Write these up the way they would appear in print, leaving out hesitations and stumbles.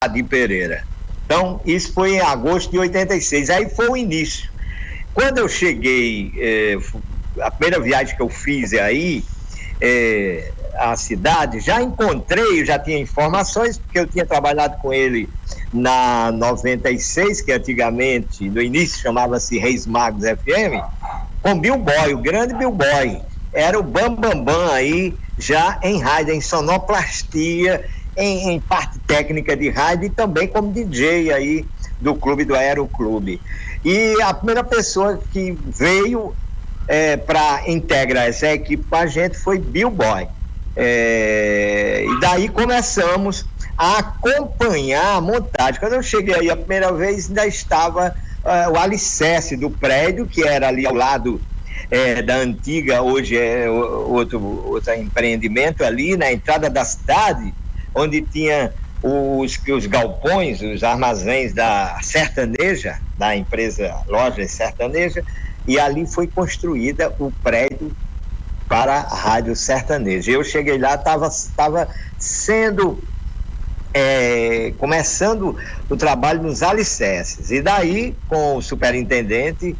Hadi Pereira. Então, isso foi em agosto de 86. Aí foi o início. Quando eu cheguei, a primeira viagem que eu fiz aí, à cidade, já encontrei, já tinha informações, porque eu tinha trabalhado com ele na 96, que antigamente, no início chamava-se Reis Magos FM, com Bill Boy, o grande Bill Boy. Era o bambambam aí, já em rádio, em sonoplastia, em parte técnica de rádio e também como DJ aí do clube, do Aeroclube. E a primeira pessoa que veio para integrar essa equipe com a gente foi Bill Boy. E daí começamos a acompanhar a montagem. Quando eu cheguei aí a primeira vez, ainda estava o alicerce do prédio, que era ali ao lado da antiga, hoje é outro empreendimento ali na entrada da cidade, onde tinha os galpões, os armazéns da Sertaneja, da empresa Lojas Sertaneja, e ali foi construída o prédio para a Rádio Sertaneja. Eu cheguei lá, estava sendo começando o trabalho nos alicerces, e daí com o superintendente,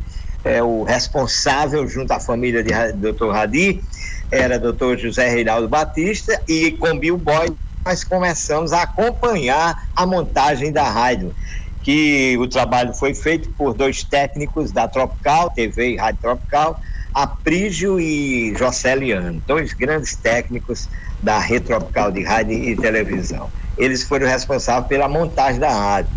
o responsável junto à família de Dr. Hadi era Dr. José Reinaldo Batista, e com Bill Boy nós começamos a acompanhar a montagem da rádio, que o trabalho foi feito por dois técnicos da Tropical, TV e Rádio Tropical, Aprígio e Joceliano, dois grandes técnicos da Rede Tropical de rádio e televisão. Eles foram responsáveis pela montagem da rádio.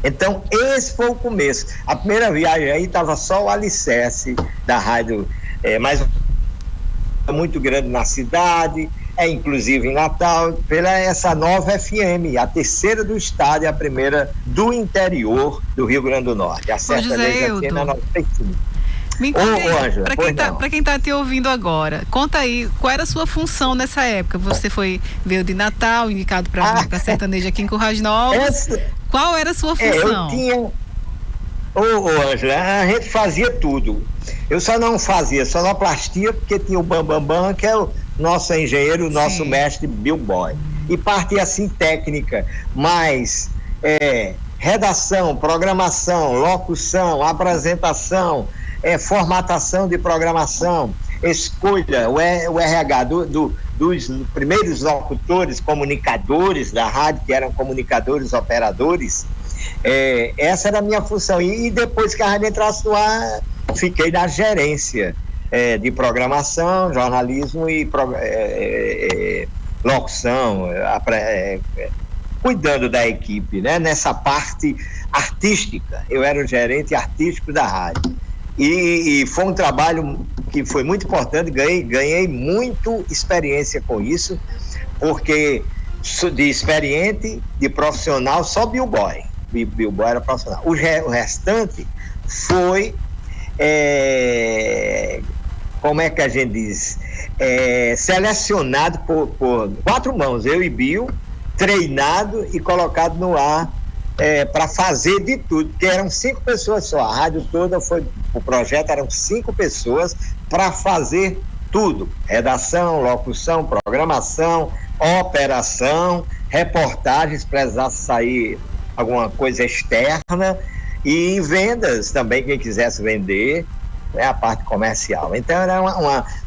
Então, esse foi o começo. A primeira viagem aí estava só o alicerce da rádio, mas muito grande na cidade, inclusive em Natal, pela essa nova FM, a terceira do estado e a primeira do interior do Rio Grande do Norte. A Sertaneja FM na 95. Me conta para quem está te ouvindo agora, conta aí, qual era a sua função nessa época? Você veio de Natal, indicado para a Sertaneja aqui em Currais Novos. Qual era a sua função? Eu tinha... Ângela, a gente fazia tudo. Eu só não fazia sonoplastia, porque tinha o Bambambam, que é o nosso engenheiro, o nosso mestre Bill Boy. E parte assim técnica, mas redação, programação, locução, apresentação, formatação de programação, escolha, o RH dos primeiros locutores, comunicadores da rádio, que eram comunicadores, operadores. Essa era a minha função. E depois que a rádio entrasse no ar, fiquei na gerência de programação, jornalismo e locução, cuidando da equipe, né? Nessa parte artística. Eu era o gerente artístico da rádio. E foi um trabalho que foi muito importante, ganhei muito experiência com isso, porque de experiente, de profissional, só Bill Boy. Bill Boy era profissional. O restante foi, como é que a gente diz, selecionado por 4 mãos, eu e Bill, treinado e colocado no ar para fazer de tudo, porque eram 5 pessoas só, a rádio toda o projeto eram 5 pessoas para fazer tudo, redação, locução, programação, operação, reportagens, precisasse sair alguma coisa externa, e vendas também, quem quisesse vender, a parte comercial. Então era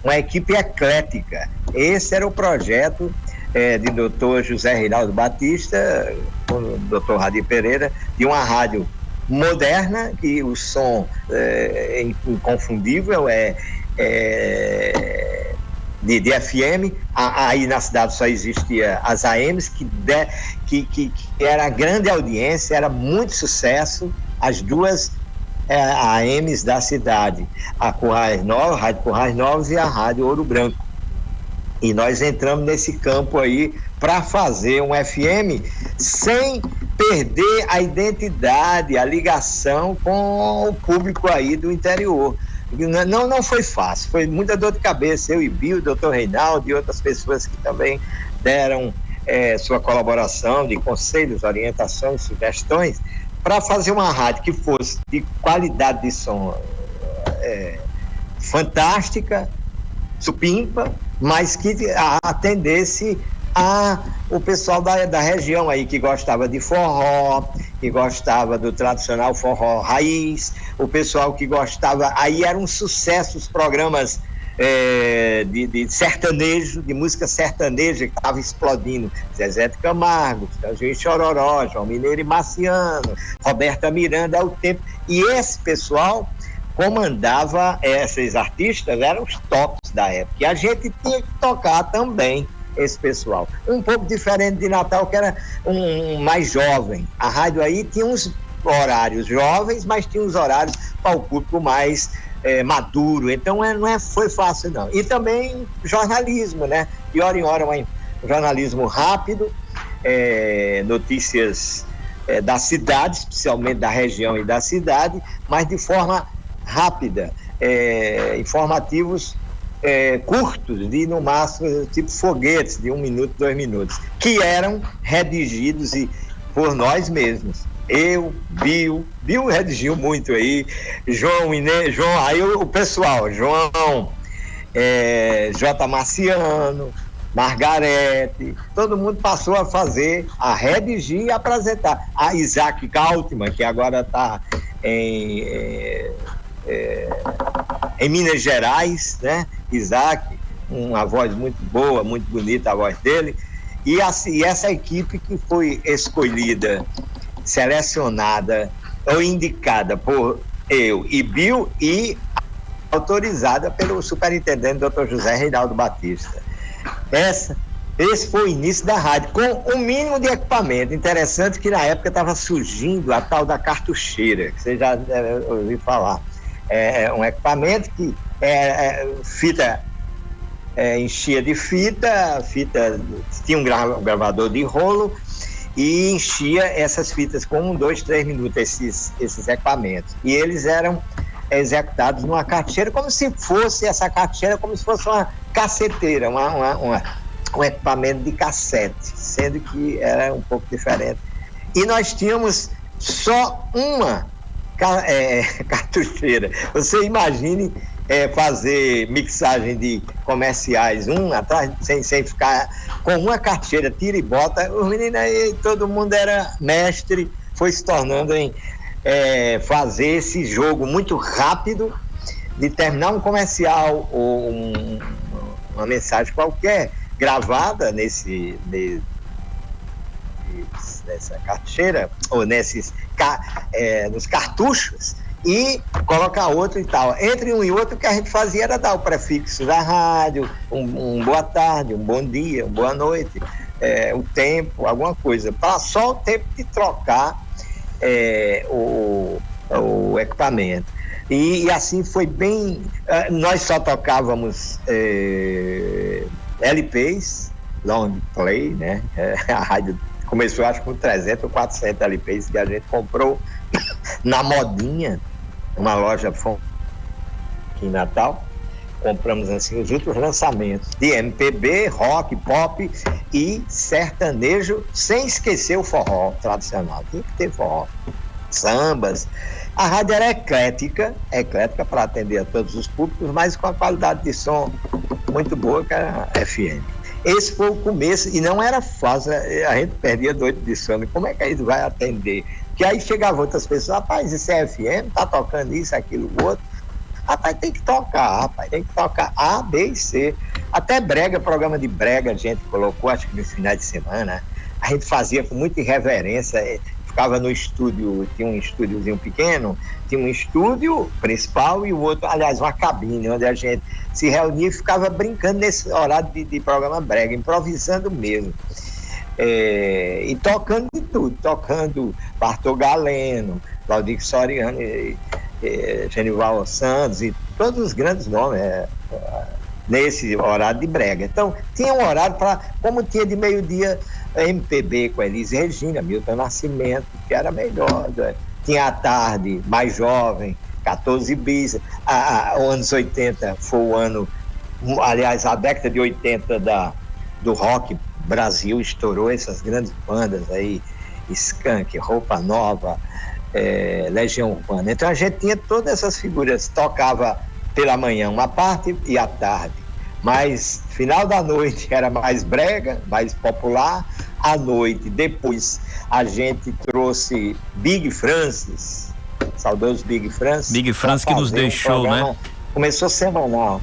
uma equipe eclética. Esse era o projeto de Dr. José Reinaldo Batista, com o Dr. Hadi Pereira, de uma rádio moderna, que o som inconfundível, de FM. Aí na cidade só existia as AMs, que era a grande audiência, era muito sucesso, as duas AMs da cidade, a Currais Novos, a Rádio Currais Novos e a Rádio Ouro Branco. E nós entramos nesse campo aí para fazer um FM sem perder a identidade, a ligação com o público aí do interior. Não foi fácil, foi muita dor de cabeça. Eu e Bill, Dr. Reinaldo e outras pessoas que também deram sua colaboração de conselhos, orientações, sugestões, para fazer uma rádio que fosse de qualidade de som fantástica, supimpa, mas que atendesse o pessoal da região aí que gostava de forró, que gostava do tradicional forró raiz, o pessoal que gostava, aí era um sucesso os programas de sertanejo, de música sertaneja que estava explodindo, Zezé de Camargo, Chitãozinho e Chororó, João Mineiro e Marciano, Roberta Miranda, é o tempo, e esse pessoal comandava, esses artistas eram os tops da época, e a gente tinha que tocar também esse pessoal. Um pouco diferente de Natal, que era um mais jovem. A rádio aí tinha uns horários jovens, mas tinha uns horários para o público mais maduro. Então foi fácil, não. E também jornalismo, né? De hora em hora, um jornalismo rápido, notícias da cidade, especialmente da região e da cidade, mas de forma rápida, informativos curtos, de no máximo tipo foguetes de 1 minuto, 2 minutos, que eram redigidos por nós mesmos. Eu, Bill redigiu muito aí, João, aí o pessoal, João, J. Marciano, Margarete, todo mundo passou a redigir e apresentar. A Isaac Galtman, que agora está em Minas Gerais, né? Isaac, uma voz muito boa, muito bonita a voz dele, e essa equipe que foi escolhida, selecionada ou indicada por eu e Bill e autorizada pelo superintendente Dr. José Reinaldo Batista. Esse foi o início da rádio, com o mínimo de equipamento. Interessante que na época estava surgindo a tal da cartucheira, que você já deve ouvir falar. Um equipamento que fita enchia de fita tinha um gravador de rolo e enchia essas fitas com 1, 2, 3 minutos, esses equipamentos. E eles eram executados numa cartucheira, como se fosse uma casseteira, um equipamento de cassete, sendo que era um pouco diferente. E nós tínhamos só uma cartucheira. Você imagine fazer mixagem de comerciais um atrás, sem ficar com uma cartucheira, tira e bota. Os meninos aí, todo mundo era mestre, foi se tornando em fazer esse jogo muito rápido de terminar um comercial ou uma mensagem qualquer gravada nessa cartucheira ou nos cartuchos, e colocar outro e tal. Entre um e outro, o que a gente fazia era dar o prefixo da rádio, um boa tarde, um bom dia, uma boa noite, o tempo, alguma coisa, para só o tempo de trocar o equipamento. E assim foi bem. Nós só tocávamos LPs, long play, né? A rádio começou, acho, com 300 ou 400 LPs que a gente comprou na Modinha, uma loja aqui em Natal. Compramos assim os outros lançamentos de MPB, rock, pop e sertanejo, sem esquecer o forró tradicional. Tinha que ter forró, sambas. A rádio era eclética para atender a todos os públicos, mas com a qualidade de som muito boa, que era a FM. Esse foi o começo, e não era fácil, a gente perdia noite de sono. Como é que a gente vai atender? Porque aí chegavam outras pessoas, rapaz, isso é FM, tá tocando isso, aquilo, outro. Rapaz, tem que tocar A, B e C. Até brega, programa de brega a gente colocou, acho que nos finais de semana. A gente fazia com muita irreverência, ficava no estúdio, tinha um estúdiozinho pequeno, tinha um estúdio principal e o outro, aliás, uma cabine, onde a gente se reunia e ficava brincando nesse horário de programa brega, improvisando mesmo. E tocando de tudo, tocando Bartol Galeno, Claudio Soriano, Genival Santos e todos os grandes nomes nesse horário de brega. Então, tinha um horário para, como tinha de meio-dia MPB com Elis Regina, Milton Nascimento, que era melhor, né? Tinha a tarde, mais jovem, 14 bis. Os anos 80 foi o ano, aliás, a década de 80 do rock Brasil estourou essas grandes bandas aí, Skank, Roupa Nova, Legião Urbana. Então a gente tinha todas essas figuras, tocava pela manhã uma parte e à tarde Mas final da noite era mais brega, mais popular. À noite, depois a gente trouxe Big Francis, saudoso Big Francis. Big Francis que nos deixou, né? Começou semanal.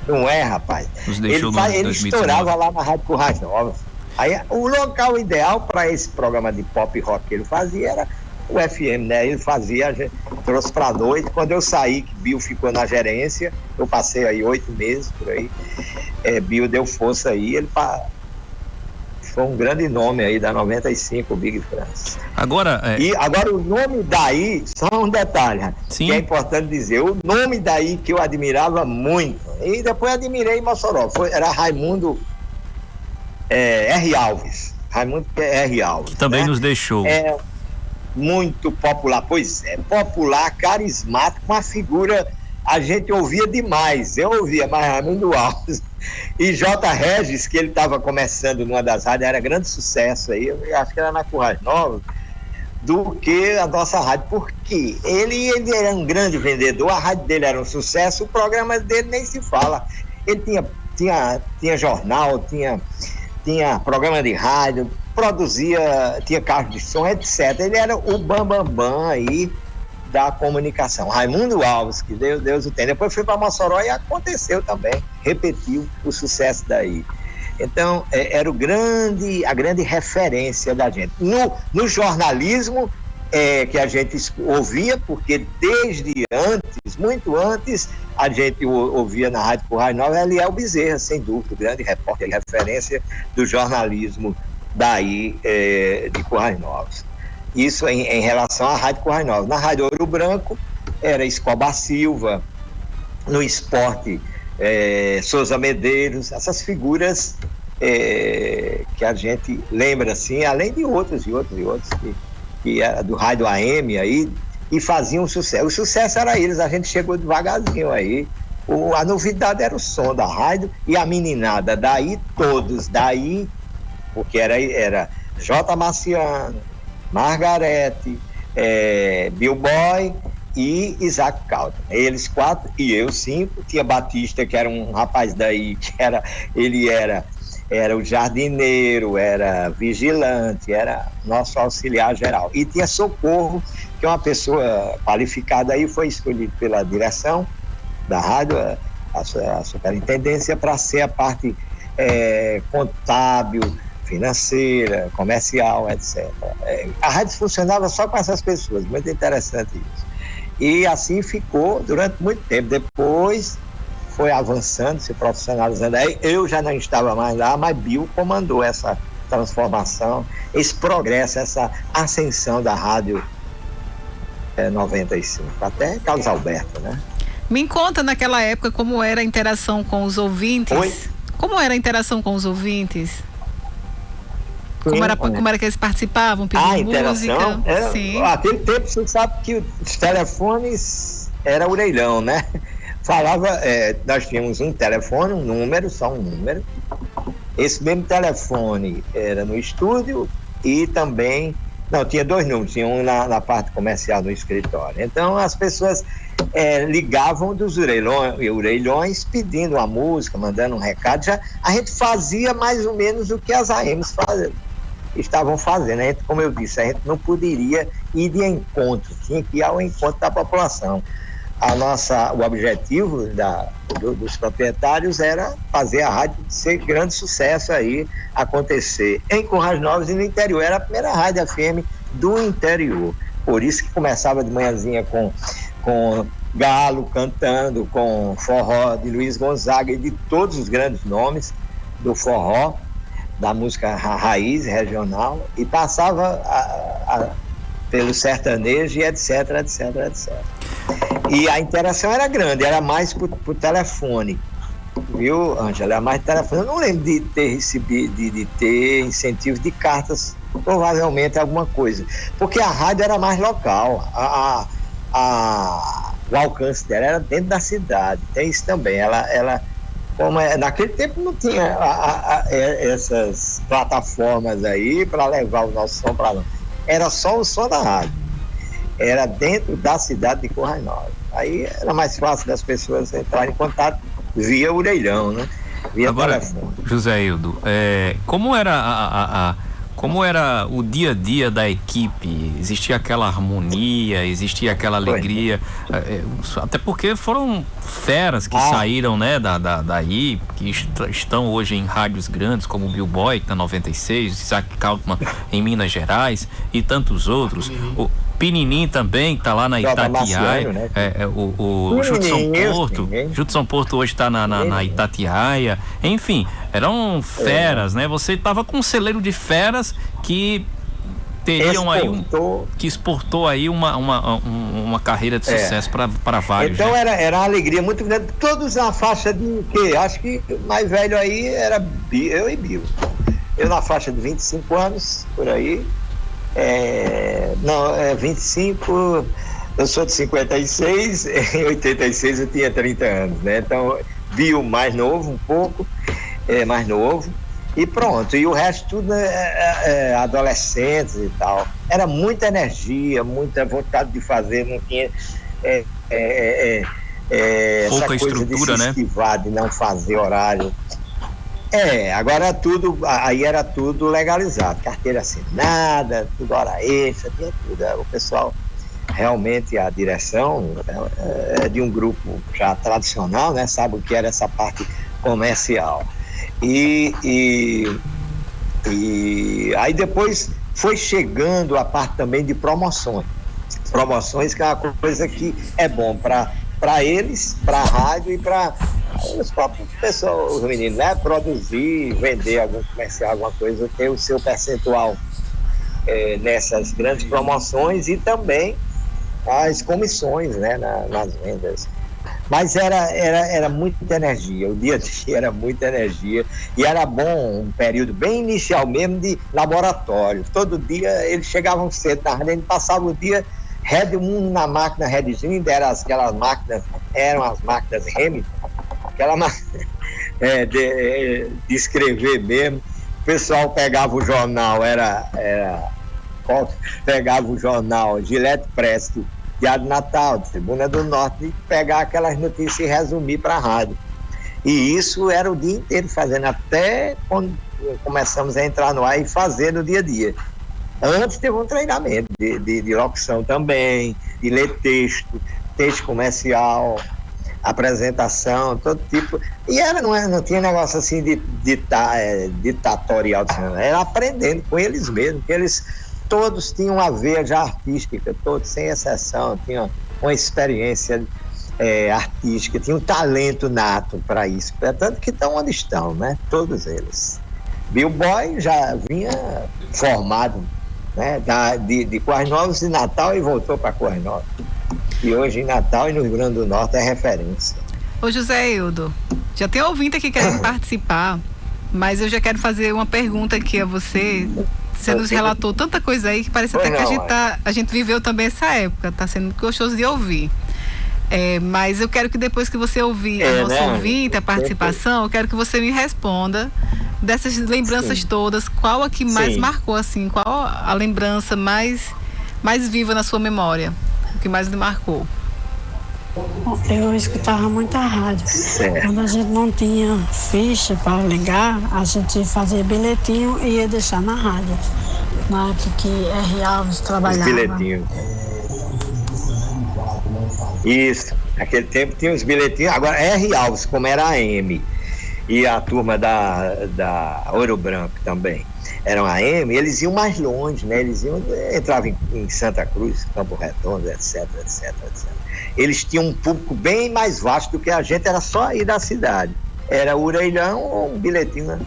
Não é, rapaz? Nos deixou ele estourava lá na Rádio Currais Novas. Aí o local ideal para esse programa de pop rock que ele fazia era o FM, né? Ele fazia, a gente trouxe pra noite. Quando eu saí, que Bill ficou na gerência, eu passei aí 8 meses por aí. Bill deu força aí, ele foi um grande nome aí da 95, o Big Francis. E agora o nome daí, só um detalhe, sim, que é importante dizer, o nome daí que eu admirava muito, e depois admirei em Mossoró, era Raimundo R. Alves. Raimundo R. Alves. Que também, né, nos deixou. Muito popular, pois é, popular, carismático, uma figura, a gente ouvia demais, eu ouvia mais Raimundo Alves e J. Regis, que ele estava começando numa das rádios, era grande sucesso aí, eu acho que era na Currais Novas, do que a nossa rádio, porque ele era um grande vendedor, a rádio dele era um sucesso, o programa dele nem se fala, ele tinha jornal, tinha programa de rádio, produzia, tinha carro de som, etc. Ele era o bambambam aí da comunicação. Raimundo Alves, que Deus o tem. Depois foi para Mossoró e aconteceu também, repetiu o sucesso daí. Então, era a grande referência da gente. No jornalismo, que a gente ouvia, porque desde antes, muito antes, a gente ouvia na Rádio Currais Novas, Eliel Bezerra, sem dúvida, o grande repórter e referência do jornalismo daí de Currais Novas. Isso em relação à Rádio Currais Novas. Na Rádio Ouro Branco era Escobar Silva, no esporte Souza Medeiros, essas figuras que a gente lembra assim, além de outros que era do Rádio AM aí, e faziam sucesso. O sucesso era eles, a gente chegou devagarzinho aí. A novidade era o som da rádio e a meninada todos daí, porque era J. Marciano, Margarete, Bill Boy e Isaac Calder. Eles 4 e eu 5. Tinha Batista, que era um rapaz daí, ele era o jardineiro, era vigilante, era nosso auxiliar geral. E tinha Socorro, que é uma pessoa qualificada aí, foi escolhido pela direção da rádio, a superintendência, para ser a parte contábil, financeira, comercial, etc. A rádio funcionava só com essas pessoas, muito interessante isso. E assim ficou durante muito tempo. Depois foi avançando, se profissionalizando. Aí eu já não estava mais lá, mas Bill comandou essa transformação, esse progresso, essa ascensão da rádio 95, até Carlos Alberto, né? Me conta naquela época como era a interação com os ouvintes. Oi? Como era a interação com os ouvintes? Como era que eles participavam, pedindo música? Sim. Aquele tempo você sabe que os telefones era orelhão, né? Falava, nós tínhamos um telefone, um número, só um número. Esse mesmo telefone era no estúdio e também, tinha 2 números, tinha um na parte comercial no escritório. Então as pessoas ligavam dos orelhões pedindo uma música, mandando um recado. Já a gente fazia mais ou menos o que as AMs estavam fazendo. A gente, como eu disse, a gente não poderia ir de encontro, tinha que ir ao encontro da população. O objetivo dos proprietários era fazer a rádio ser grande sucesso aí, acontecer em Currais Novas e no interior. Era a primeira rádio FM do interior. Por isso que começava de manhãzinha com Galo cantando, com forró de Luiz Gonzaga e de todos os grandes nomes do forró, da música raiz regional, e passava pelo sertanejo e etc. E a interação era grande, era mais por telefone, viu, Ângela? Era mais telefone. Eu não lembro de ter recebido, de ter incentivos de cartas, provavelmente alguma coisa, porque a rádio era mais local, o alcance dela era dentro da cidade. Tem isso também, ela naquele tempo não tinha essas plataformas aí para levar o nosso som para lá, era só o som da rádio, era dentro da cidade de Currais Novas. Aí era mais fácil das pessoas entrarem em contato via orelhão, né? Via agora, telefone. José Hildo, como era o dia a dia da equipe? Existia aquela harmonia, existia aquela alegria, até porque foram feras que saíram, né, daí, que estão hoje em rádios grandes, como o Bill Boy, que tá 96, Isaac Kaufman em Minas Gerais e tantos outros. O Pininim também, que tá lá na Itatiaia, né? O Judson Porto hoje tá na Itatiaia. Enfim, eram feras, né? Você tava com um celeiro de feras que teriam que exportou aí uma carreira de sucesso para vários. Então, né? era uma alegria muito grande. Todos na faixa de quê? Acho que o mais velho aí era eu e Bill. Eu na faixa de 25 anos, por aí. 25, eu sou de 56, em 86 eu tinha 30 anos, né? Então, Bill mais novo, um pouco, mais novo, e pronto. E o resto tudo adolescentes e tal. Era muita energia, muita vontade de fazer, não tinha pouca essa coisa estrutura, de se esquivar, né? De não fazer horário. Agora aí era tudo legalizado, carteira assinada, tudo hora extra, tinha tudo. O pessoal, realmente, a direção é de um grupo já tradicional, né? Sabe o que era essa parte comercial. E aí depois foi chegando a parte também de promoções. Promoções, que é uma coisa que é bom para eles, para a rádio e para os próprios pessoas, os meninos, né? Produzir, vender algum comercial, alguma coisa, ter o seu percentual nessas grandes promoções e também as comissões, né? Nas vendas. Mas era muita energia, o dia a dia era muita energia e era bom, um período bem inicial mesmo de laboratório. Todo dia eles chegavam cedo na rádio, a gente passava o dia um na máquina Redzinho, aquelas máquinas, eram as máquinas Remington, aquela máquina de escrever mesmo. O pessoal pegava o jornal, pegava o jornal Gillette Presto, Diário Natal, Tribuna do Norte, e pegar aquelas notícias e resumir para a rádio. E isso era o dia inteiro fazendo, até quando começamos a entrar no ar e fazer no dia a dia. Antes teve um treinamento de locução também, de ler texto comercial, apresentação, todo tipo. E não tinha negócio assim de ditatorial, era aprendendo com eles mesmos, que eles todos tinham uma veia já artística, todos sem exceção, tinham uma experiência artística, tinham um talento nato para isso. Tanto que estão onde estão, né? Todos eles. Bill Boy já vinha formado, né, de Coas Novas, de Natal, e voltou para Coas Novas. E hoje em Natal e no Rio Grande do Norte é referência. Ô José Hildo, já tem ouvinte aqui querendo participar, mas eu já quero fazer uma pergunta aqui a você. Você nos relatou tanta coisa aí que parece até que a gente viveu também essa época, tá sendo gostoso de ouvir. Mas eu quero que depois que você ouvir a nossa ouvinte, a participação, eu quero que você me responda dessas lembranças todas, qual a que mais marcou, assim, qual a lembrança mais viva na sua memória, o que mais lhe marcou? Eu escutava muita rádio. Quando a gente não tinha ficha para ligar, a gente fazia bilhetinho e ia deixar na rádio. Na época que R. Alves trabalhava. Os bilhetinhos. Isso, naquele tempo tinha os bilhetinhos. Agora, R. Alves, como era a AM, e a turma da Ouro Branco também, eram a AM, eles iam mais longe, né? Eles entravam em Santa Cruz, Campo Redondo, etc. Eles tinham um público bem mais vasto do que a gente, era só ir da cidade. Era o orelhão ou um bilhetinho, né?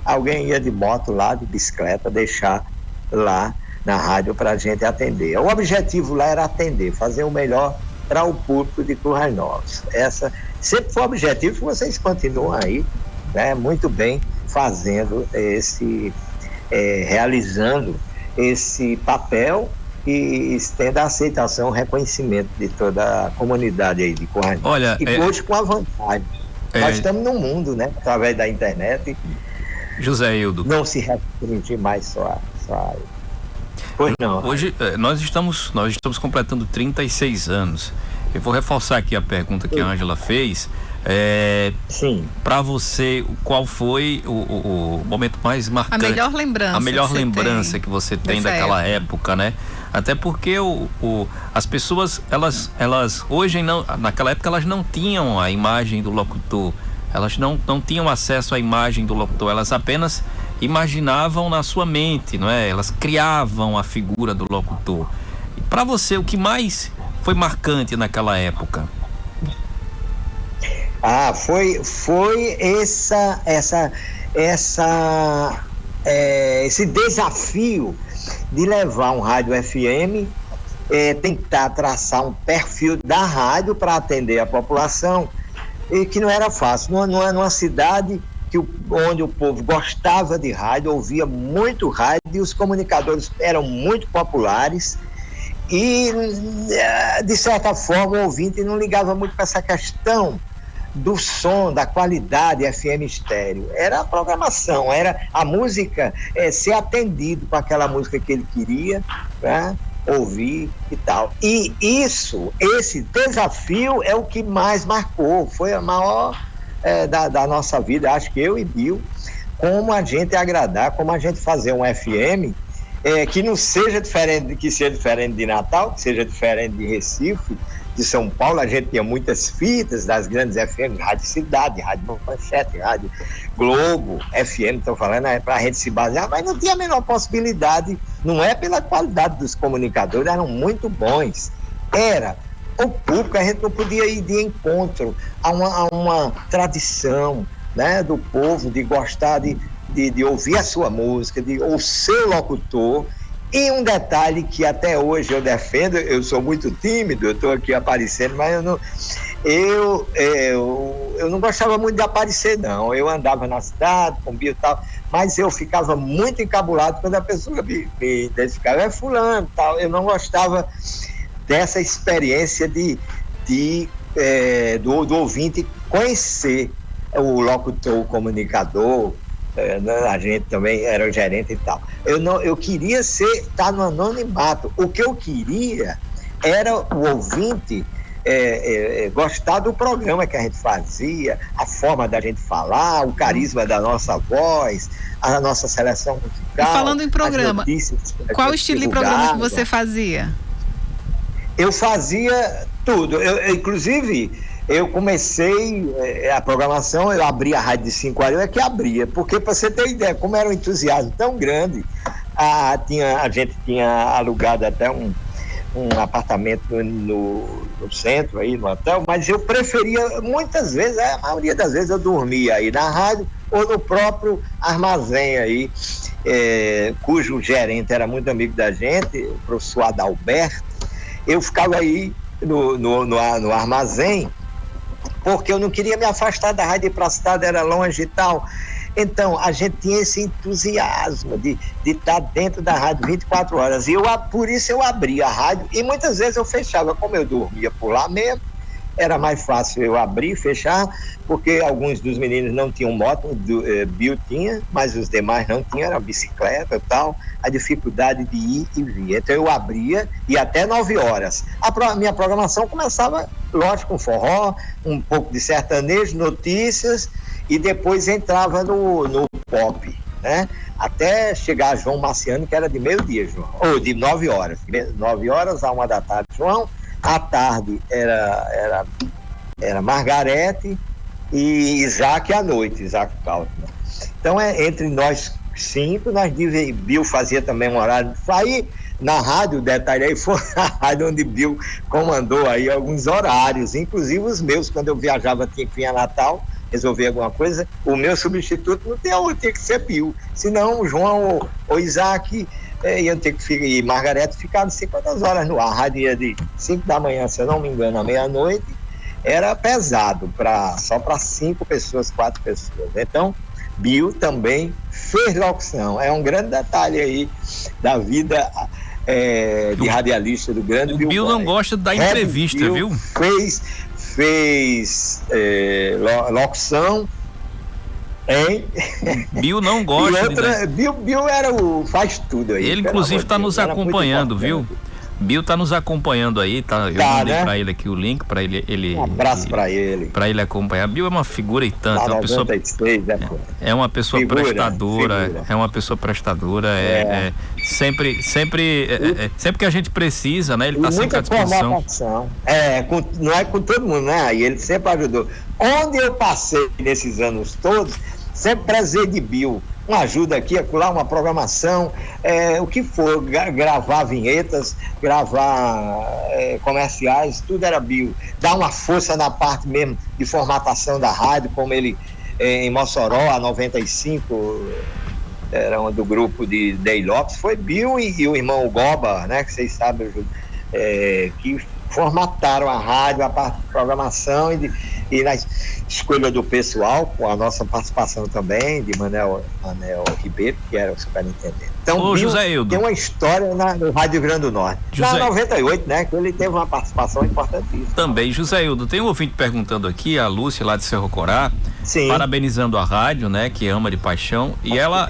Alguém ia de moto lá, de bicicleta, deixar lá na rádio para a gente atender. O objetivo lá era atender, fazer o melhor para o público de Currais Novos. Essa sempre foi o objetivo, que vocês continuam aí, né, muito bem fazendo realizando esse papel e tendo a aceitação, o reconhecimento de toda a comunidade aí de Currais Novos. Olha, e hoje com a vantagem. Nós estamos no mundo, né, através da internet. José Hildo. Não se restringir mais só a... Pois não. Hoje nós estamos completando 36 anos Eu vou reforçar aqui a pergunta que a Ângela fez. Sim. Para você, qual foi o momento mais marcante? A melhor lembrança que você tem daquela época, né? Até porque as pessoas, elas hoje, naquela época, elas não tinham a imagem do locutor. Elas não tinham acesso à imagem do locutor. Elas apenas imaginavam na sua mente, não é? Elas criavam a figura do locutor. E para você, o que mais foi marcante naquela época? Foi esse desafio de levar um rádio FM, tentar traçar um perfil da rádio para atender a população, e que não era fácil. Numa cidade onde o povo gostava de rádio, ouvia muito rádio, e os comunicadores eram muito populares, e de certa forma o ouvinte não ligava muito para essa questão do som, da qualidade FM estéreo. Era a programação, era a música, ser atendido com aquela música que ele queria, né, ouvir e tal. E esse desafio é o que mais marcou, foi a maior da nossa vida, acho que eu e Bill, como a gente agradar, como a gente fazer um FM que não seja diferente, que seja diferente de Natal, que seja diferente de Recife, de São Paulo. A gente tinha muitas fitas das grandes FM, Rádio Cidade, Rádio Manchete, Rádio Globo, FM, estou falando, para a gente se basear, mas não tinha a menor possibilidade, não é pela qualidade dos comunicadores, eram muito bons, era o público, a gente não podia ir de encontro a uma tradição, né, do povo, de gostar de ouvir a sua música, o seu locutor. E um detalhe que até hoje eu defendo, eu sou muito tímido, eu estou aqui aparecendo, mas eu não gostava muito de aparecer, não. Eu andava na cidade, com Bio e tal, mas eu ficava muito encabulado quando a pessoa me identificava, fulano e tal. Eu não gostava dessa experiência do ouvinte conhecer o locutor, o comunicador. A gente também era o gerente e tal. Eu queria estar no anonimato. O que eu queria era o ouvinte gostar do programa que a gente fazia, a forma da gente falar, o carisma da nossa voz, a nossa seleção musical. E falando em programa, qual o estilo de programa que você fazia? Eu fazia tudo. Inclusive, eu comecei a programação, eu abri a rádio de 5 horas, que abria, porque, para você ter ideia, como era um entusiasmo tão grande, a gente tinha alugado até um apartamento no centro, aí no hotel, mas eu preferia, muitas vezes, a maioria das vezes eu dormia aí na rádio ou no próprio armazém aí, cujo gerente era muito amigo da gente, o professor Adalberto. Eu ficava aí no armazém, porque eu não queria me afastar da rádio, ir para a cidade, era longe e tal. Então, a gente tinha esse entusiasmo de estar dentro da rádio 24 horas. E por isso eu abria a rádio, e muitas vezes eu fechava. Como eu dormia por lá mesmo, era mais fácil eu abrir e fechar, porque alguns dos meninos não tinham moto, Bill tinha, mas os demais não tinham, era bicicleta e tal, a dificuldade de ir e vir. Então eu abria, e até 9 horas. Minha programação começava, lógico, com forró, um pouco de sertanejo, notícias, e depois entrava no pop, né? Até chegar a João Marciano, que era de meio-dia, João, ou de 9 horas, 9 horas a 1 da tarde, João. À tarde era Margarete e Isaac à noite, Isaac Caltman. Então, entre nós 5, Bill fazia também um horário. Aí, na rádio, o detalhe aí foi a rádio onde Bill comandou aí alguns horários, inclusive os meus, quando eu viajava, tinha que vir a Natal, resolver alguma coisa, o meu substituto não tinha outro, tinha que ser Bill. Senão, o João ou Isaac iam ter que ficar, e Margarete ficaram 50 horas no ar. A rádio ia de 5 da manhã, se eu não me engano, à meia-noite. Era pesado, só para 5 pessoas, 4 pessoas. Então, Bill também fez locução. É um grande detalhe aí da vida de radialista do grande Bill. O Bill não gosta da entrevista, Bill, viu? Fez locução. Hein? Bill não gosta. Bill era faz tudo aí. Ele, inclusive, está nos acompanhando, viu? Bill tá nos acompanhando aí, tá? Eu mandei, né, pra ele aqui o link, pra ele um abraço pra ele. Pra ele acompanhar. Bill é uma figura e tanto. É uma pessoa, é uma pessoa prestadora. Figura. É uma pessoa prestadora. Sempre que a gente precisa, né? Ele tá sempre à disposição. Não é com todo mundo, né? E ele sempre ajudou. Onde eu passei nesses anos todos, sempre precisei de Bill. Uma ajuda aqui, acolá, uma programação, o que for, gravar vinhetas, gravar comerciais, tudo era Bill. Dar uma força na parte mesmo de formatação da rádio, como ele em Mossoró, a 95, era do grupo de Day Lopes, foi Bill e o irmão Goba, né, que vocês sabem, que formataram a rádio, a parte de programação e na escolha do pessoal, com a nossa participação também, de Manel Ribeiro, que era o superintendente. Então, tem uma história no Rádio Grande do Norte. Na 98, né, que ele teve uma participação importantíssima. Também, José Hildo, tem um ouvinte perguntando aqui, a Lúcia, lá de Cerro Corá, parabenizando a rádio, né, que ama de paixão, e ela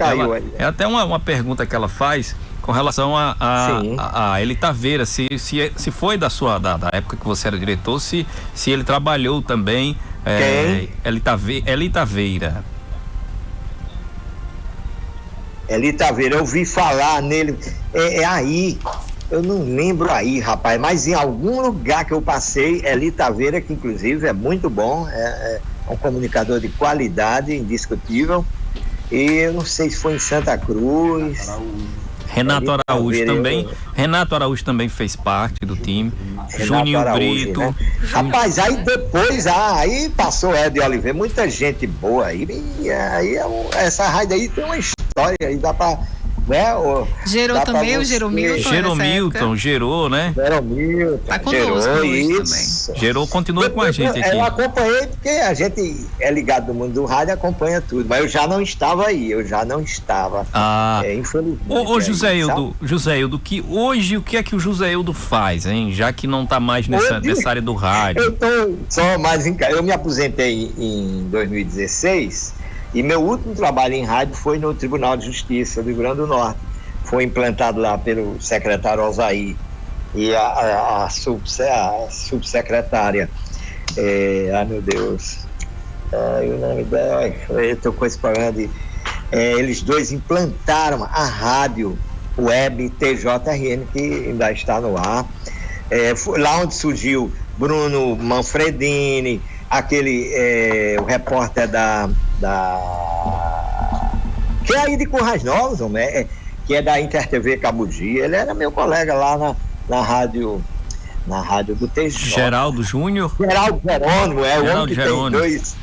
é até uma pergunta que ela faz com relação a Eli Taveira, se foi da época que você era diretor, se ele trabalhou também, Eli Taveira. Eli Taveira, eu ouvi falar nele, aí, eu não lembro aí, rapaz, mas em algum lugar que eu passei, Eli Taveira, que inclusive é muito bom, é um comunicador de qualidade, indiscutível, e eu não sei se foi em Santa Cruz. Renato Araújo também fez parte do time. Juninho Brito. Né? Rapaz, aí depois, aí passou Ed Oliveira, muita gente boa aí. Essa rádio aí tem uma história aí, dá pra. Né, gerou também o Jeromilton. Gerou, né? Jeromilton. Tá conosco hoje também. Gerou, continua com a gente aqui. Eu acompanhei porque a gente é ligado no mundo do rádio, acompanha tudo. Mas eu já não estava aí, infelizmente. Ô José Hildo, o que é que o José Hildo faz, hein? Já que não tá mais nessa área do rádio. Eu me aposentei em 2016. E meu último trabalho em rádio foi no Tribunal de Justiça do Rio Grande do Norte. Foi implantado lá pelo secretário Alzair e a subsecretária. Meu Deus. O nome dela. Eu estou com esse programa de. Eles dois implantaram a rádio web TJRN, que ainda está no ar. Foi lá onde surgiu Bruno Manfredini, o repórter que é aí de Currais Novos, que é da InterTV Cabugi. Ele era meu colega lá na rádio do TJ. Geraldo Júnior? Geraldo Jerônimo, o homem que tem dois.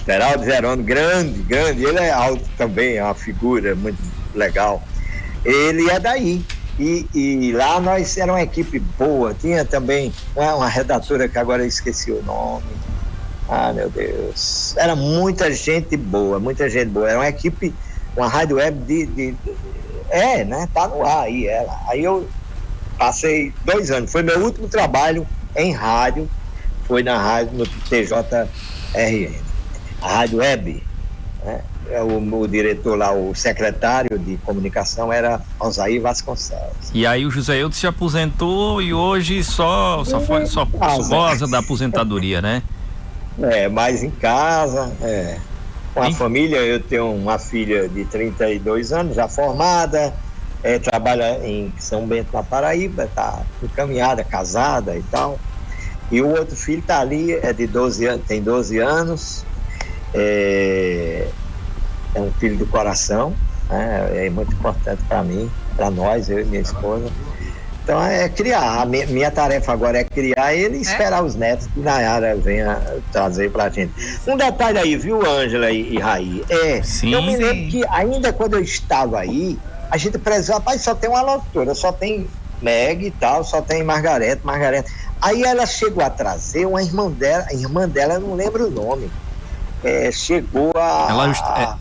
Geraldo Jerônimo, grande, ele é alto também, é uma figura muito legal. Ele é daí. E lá nós era uma equipe boa, tinha também uma redatora que agora eu esqueci o nome. Meu Deus. Era muita gente boa. Era uma equipe, uma rádio web né? Tá no ar aí, ela. Aí eu passei 2 anos. Foi meu último trabalho em rádio. Foi na rádio, no TJRN. A rádio web, né? O diretor lá, o secretário de comunicação era Alzair Vasconcelos. E aí o José Hildo se aposentou e hoje só goza da aposentadoria, né? Mais em casa, com a família. Eu tenho uma filha de 32 anos, já formada, trabalha em São Bento, na Paraíba, tá encaminhada, casada e tal. E o outro filho tá ali, tem 12 anos, é um filho do coração, né? É muito importante para mim, para nós, eu e minha esposa. Então criar, a minha tarefa agora é criar ele e esperar os netos que Nayara venha trazer pra gente. Um detalhe aí, viu, Ângela e Raí? Eu me lembro que ainda quando eu estava aí, a gente precisava, rapaz, só tem uma locutora, só tem Meg e tal, só tem Margarete. Aí ela chegou a trazer uma irmã dela, eu não lembro o nome. Chegou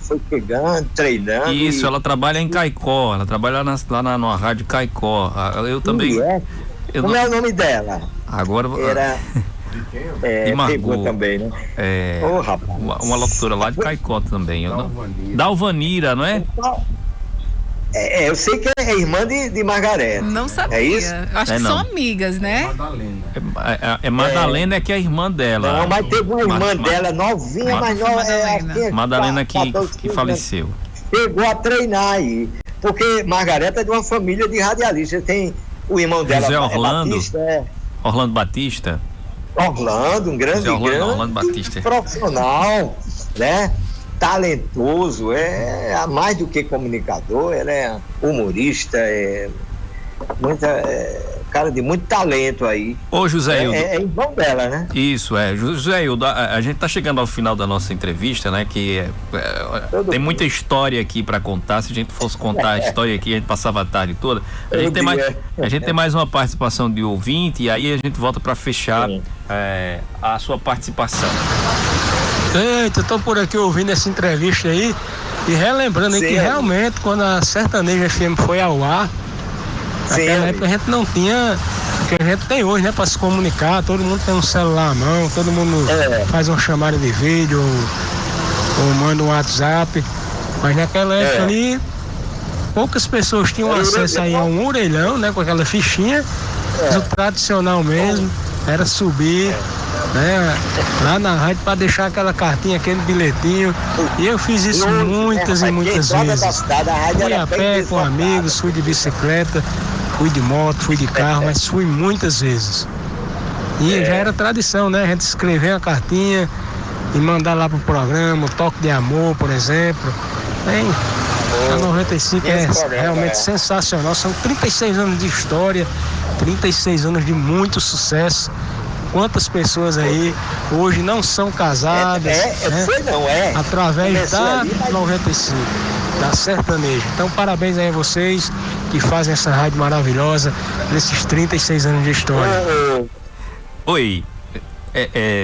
foi pegando, treinando. Isso, ela trabalha em Caicó, ela trabalha lá na rádio Caicó. Eu também. Como é o nome dela? Agora era. Pegou também, né? Uma locutora lá de Caicó também. Dalvanira, não é? Eu sei que é irmã de Margarete. Não sabia. É isso? Acho que são amigas, né? Madalena que é a irmã dela. Não, mas teve uma irmã dela novinha, mas nova. Madalena que faleceu. Chegou a treinar aí. Porque Margarete é de uma família de radialistas. Tem o irmão dela, José Orlando. Batista, Orlando Batista. Orlando, um grande Orlando Batista. Profissional, né? Talentoso, mais do que comunicador, ele é humorista, cara de muito talento aí. Ô, José Hildo. É irmão dela, né? Isso, José Hildo, a gente tá chegando ao final da nossa entrevista, né? Que tem muita história aqui para contar. Se a gente fosse contar a história aqui, a gente passava a tarde toda. A gente tem mais uma participação de ouvinte e aí a gente volta para fechar a sua participação. Eita, eu tô por aqui ouvindo essa entrevista aí e relembrando aí que realmente quando a Sertaneja FM foi ao ar, naquela época a gente não tinha o que a gente tem hoje, né, para se comunicar. Todo mundo tem um celular à mão, todo mundo faz uma chamada de vídeo ou manda um WhatsApp, mas naquela época ali poucas pessoas tinham acesso aí a um orelhão, né, com aquela fichinha. O tradicional mesmo era subir, né, lá na rádio para deixar aquela cartinha, aquele bilhetinho. E eu fiz isso muitas e muitas vezes. Fui a pé com amigos, fui de bicicleta, fui de moto, fui de carro, mas fui muitas vezes. E já era tradição, né? A gente escrever uma cartinha e mandar lá pro programa, o Toque de Amor, por exemplo. A 95 é realmente sensacional. São 36 anos de história, 36 anos de muito sucesso. Quantas pessoas aí hoje não são casadas, através da 95, da Sertaneja. Então, parabéns aí a vocês que fazem essa rádio maravilhosa nesses 36 anos de história. Oi.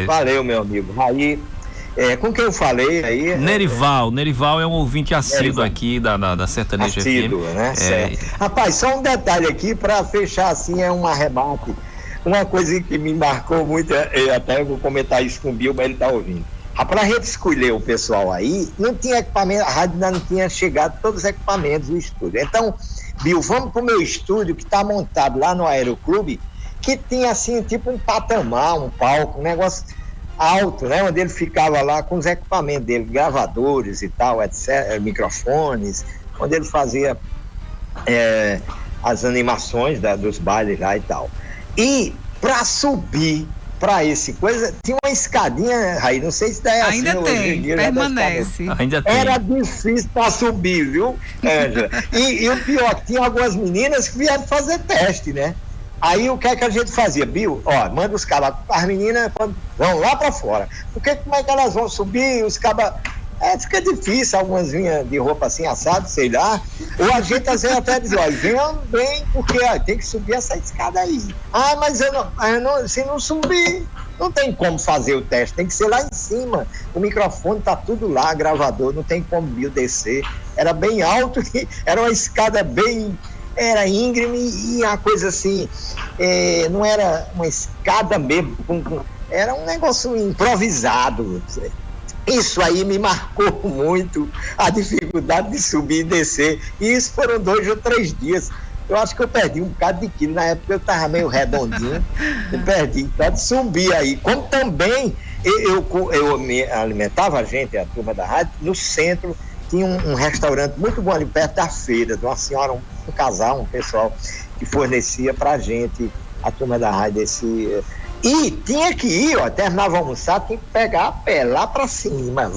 Valeu, meu amigo. Aí, com quem eu falei aí... Nerival é um ouvinte assíduo aqui da Sertaneja assíduo, FM. Né? Rapaz, só um detalhe aqui para fechar assim, um arremate. Uma coisa que me marcou muito, até eu vou comentar isso com o Bill, mas ele tá ouvindo. Para a gente escolher o pessoal aí, não tinha equipamento, a rádio ainda não tinha chegado todos os equipamentos do estúdio. Então, Bill, vamos pro meu estúdio que tá montado lá no Aeroclube, que tinha assim, tipo um patamar, um palco, um negócio alto, né? Onde ele ficava lá com os equipamentos dele, gravadores e tal, etc., microfones, onde ele fazia as animações dos bailes lá e tal. E para subir para esse coisa, tinha uma escadinha, aí não sei se daí ainda assim, tem, permanece. Ainda tem. Era difícil para subir, viu, Ângela? E o pior, tinha algumas meninas que vieram fazer teste, né? Aí o que é que a gente fazia? Bill, manda os cabas, as meninas vão lá para fora. Porque como é que elas vão subir? Os cabas... fica difícil, algumas vinham de roupa assim assada, sei lá. Ou a gente às vezes até diz, venham bem, porque tem que subir essa escada aí. Mas se não subir, não tem como fazer o teste, tem que ser lá em cima. O microfone tá tudo lá, gravador, não tem como Bill descer. Era bem alto, era uma escada era íngreme e a coisa assim, não era uma escada mesmo, era um negócio improvisado. Isso aí me marcou muito, a dificuldade de subir e descer. E isso foram 2 ou 3 dias. Eu acho que eu perdi um bocado de quilo. Na época eu estava meio redondinho. Eu perdi, pode subir aí. Como também eu me alimentava a turma da rádio, no centro tinha um restaurante muito bom ali perto da feira, de uma senhora, um casal, um pessoal que fornecia pra gente, a turma da rádio, e tinha que ir, terminava de almoçar, tinha que pegar a pé lá pra cima,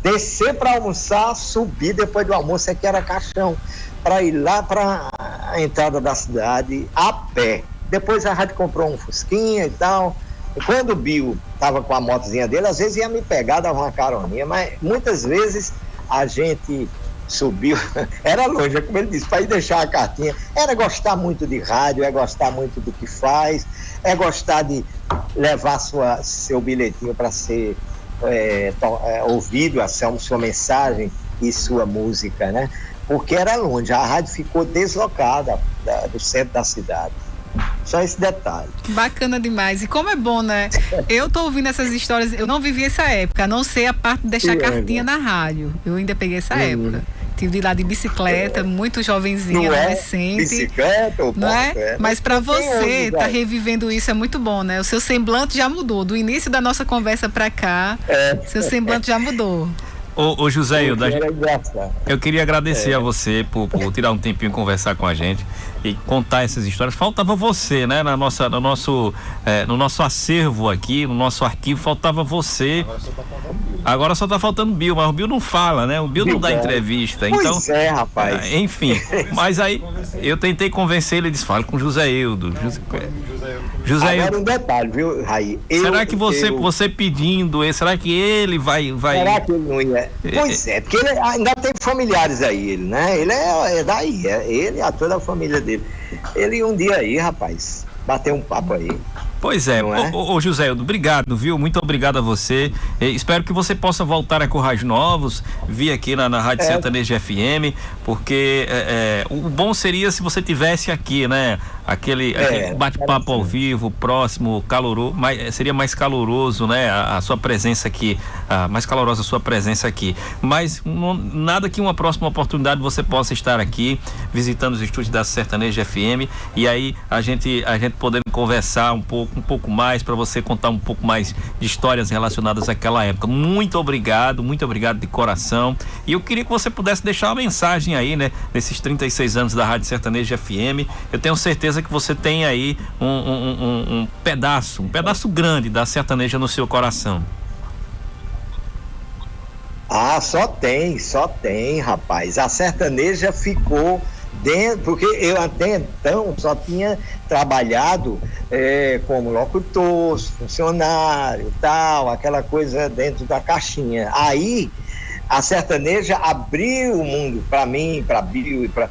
descer pra almoçar, subir depois do almoço, aqui era caixão, pra ir lá pra entrada da cidade, a pé. Depois a rádio comprou um fusquinha e tal, e quando o Bill tava com a motozinha dele, às vezes ia me pegar, dava uma caroninha, mas muitas vezes a gente subiu, era longe, como ele disse, para ir deixar a cartinha, era gostar muito de rádio, é gostar muito do que faz, é gostar de levar seu bilhetinho para ser ouvido, a sua mensagem e sua música, né? Porque era longe, a rádio ficou deslocada do centro da cidade. Só esse detalhe. Bacana demais. E como é bom, né? Eu tô ouvindo essas histórias, eu não vivi essa época, a não ser a parte de deixar cartinha na rádio. Eu ainda peguei essa época. tive de ir lá de bicicleta, muito jovenzinha, adolescente. Bicicleta ou não é? Mas para você estar revivendo isso é muito bom, né? O seu semblante já mudou. Do início da nossa conversa para cá, seu semblante já mudou. Ô José Hildo, eu queria agradecer a você por tirar um tempinho e conversar com a gente e contar essas histórias. Faltava você, né? No nosso acervo aqui, no nosso arquivo, faltava você. Agora só tá faltando o Bill, mas o Bill não fala, né? O Bill não dá entrevista. Então, pois é, rapaz. Enfim, mas aí eu tentei convencer ele, disse, fala com o José Hildo. José Hildo. Agora um detalhe, viu, Raí? Será que você pedindo, será que ele vai... Será que ele não ia? Pois é, porque ele ainda tem familiares aí, ele, né? Ele é daí, ele e toda a família dele. Ele um dia aí, rapaz, bateu um papo aí. Pois é, ô José Hildo, obrigado, viu? Muito obrigado a você. Espero que você possa voltar a Currais Novos, vir aqui na Rádio Sertaneja FM, porque o bom seria se você tivesse aqui, né? Aquele bate-papo ao vivo, próximo, caloroso, seria mais caloroso, né? A sua presença aqui, mais calorosa a sua presença aqui. Mas nada que uma próxima oportunidade você possa estar aqui, visitando os estúdios da Sertaneja FM, e aí a gente podendo conversar um pouco mais, para você contar um pouco mais de histórias relacionadas àquela época. Muito obrigado de coração. E eu queria que você pudesse deixar uma mensagem aí, né? Nesses 36 anos da Rádio Sertaneja FM. Eu tenho certeza que você tem aí um pedaço grande da sertaneja no seu coração. Só tem, rapaz. A sertaneja ficou dentro, porque eu até então só tinha trabalhado como locutor, funcionário, tal, aquela coisa dentro da caixinha. Aí a sertaneja abriu o mundo para mim, para Bill e para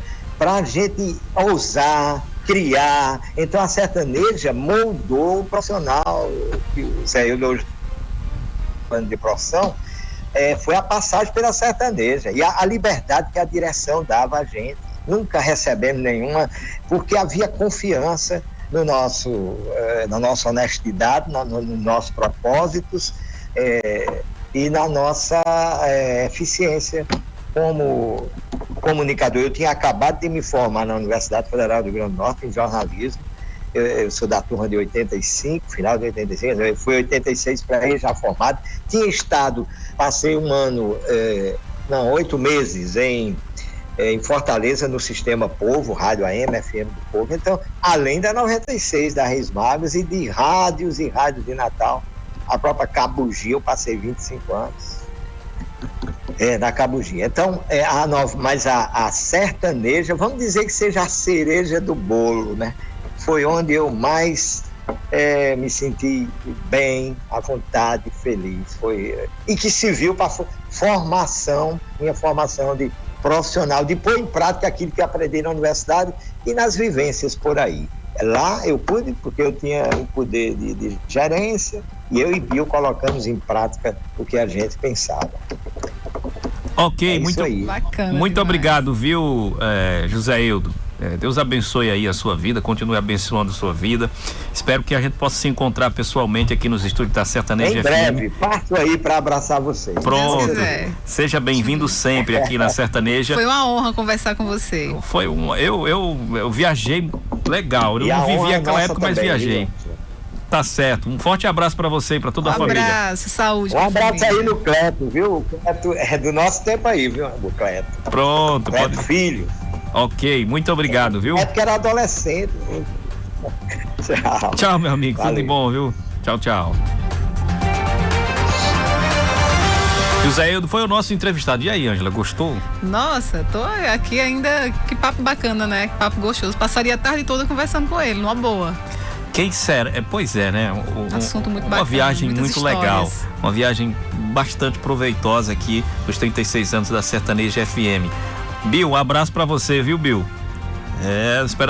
a gente ousar, criar. Então a sertaneja moldou o profissional que o Zé Hildo hoje falando de profissão. Foi a passagem pela sertaneja e a liberdade que a direção dava a gente. Nunca recebemos nenhuma, porque havia confiança no na nossa honestidade, nos nossos propósitos e na nossa eficiência como comunicador. Eu tinha acabado de me formar na Universidade Federal do Rio Grande do Norte em jornalismo. Eu sou da turma de 85, final de 85, eu fui 86 para aí já formado. Passei 8 meses em Fortaleza, no Sistema Povo, Rádio AM, FM do Povo. Então, além da 96, da Reis Magos e de rádios e rádios de Natal, a própria Cabugi, eu passei 25 anos na Cabugi. Então, mas a sertaneja, vamos dizer que seja a cereja do bolo, né? Foi onde eu mais me senti bem, à vontade, feliz. E que serviu para minha formação de profissional, de pôr em prática aquilo que aprendi na universidade e nas vivências por aí. Lá eu pude, porque eu tinha um poder de gerência, e eu e Bill colocamos em prática o que a gente pensava. Ok, muito bacana. Muito obrigado, viu, José Hildo? Deus abençoe aí a sua vida, continue abençoando a sua vida. Espero que a gente possa se encontrar pessoalmente aqui nos estúdios da Sertaneja FM. Em breve, parto aí para abraçar vocês. Pronto, seja bem-vindo sempre aqui na Sertaneja. Foi uma honra conversar com você. Eu viajei legal, eu não vivi aquela época, mas viajei. Tá certo, um forte abraço para você e para toda a família. Um abraço, saúde. Um abraço aí no Cleto, viu? O Cleto é do nosso tempo aí, viu? O Cleto. Pronto, Cleto filho. Ok, muito obrigado, viu? É porque era adolescente. Tchau. Tchau, meu amigo. Valeu. Tudo de bom, viu? Tchau, tchau. José Hildo foi o nosso entrevistado. E aí, Ângela, gostou? Nossa, tô aqui ainda. Que papo bacana, né? Que papo gostoso. Passaria a tarde toda conversando com ele, numa boa. Quem será? Pois é, né? Assunto muito bacana. Uma viagem muito histórias. Legal. Uma viagem bastante proveitosa aqui dos 36 anos da Sertaneja FM. Bill, um abraço pra você, viu, Bill? Espero